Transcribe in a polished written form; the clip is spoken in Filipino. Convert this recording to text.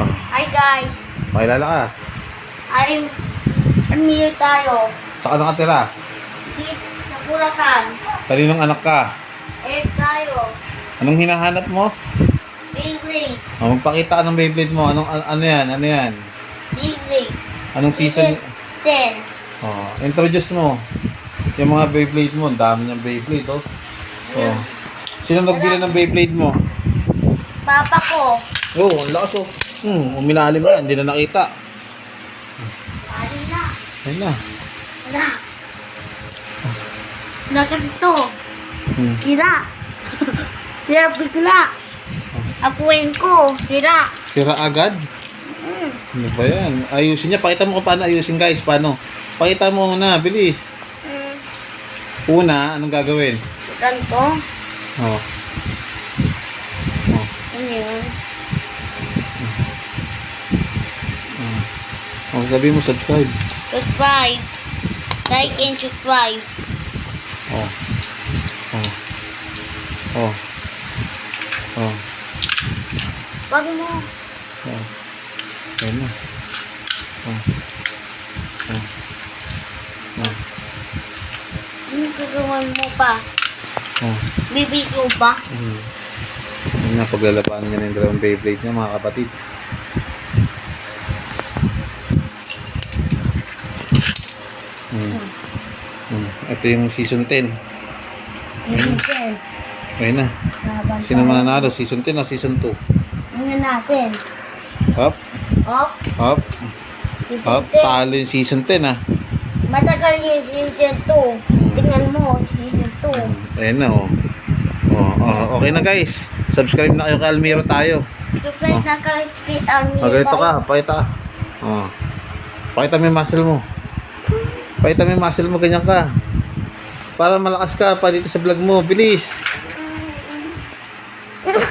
Hi guys, Pakilala ka. I'm Emil tayo. Saan ka nakatira? Dito sa Bulacan. Kaninong anak ka? Tayo. Anong hinahanap mo? Beyblade. Magpakita ka ng Beyblade mo. Ano yan? Ano yan? Beyblade. Anong season? 10. Introduce mo. Yung mga Beyblade mo. Ang dami niyang Beyblade, oh. Sino nagbili ng Beyblade mo? Papa ko. Ang lakas, oh. Umilalim na. Hindi na nakita. Alin na. Ayun na. Wala. Naganto. Sira. Sira bigla. Akuin ko. Sira. Sira agad? Ano ba yan? Ayusin niya. Pakita mo kung paano ayusin, guys. Paano? Pakita mo muna. Bilis. Una, anong gagawin? Ganto. Oh. Ano yun? Sabi mo subscribe. Subscribe. Like and subscribe. Oh. Wag mo. Ayun na. Ano gagawin mo pa? Bibito pa? Ayun na, paglalabanan niya ng dalawang Beyblade niya, mga kapatid. Ito yung season 10. Ayun na. Sino mananalo? Season 10 o season 2? Ano natin? Hop. Up. Hop. Season Hop. 10. Talo yung season 10, ha. Matagal yung season 2. Tingnan mo, season 2. Ayun na, oh. Okay na, guys. Subscribe na kayo kay Almiro tayo. Subscribe na kay Almiro. Magdito ka. Pakita ka. Pakita mo yung muscle mo. Pakita mo yung muscle mo. Ganyan ka. Para malakas ka pa dito sa vlog mo. Bilis.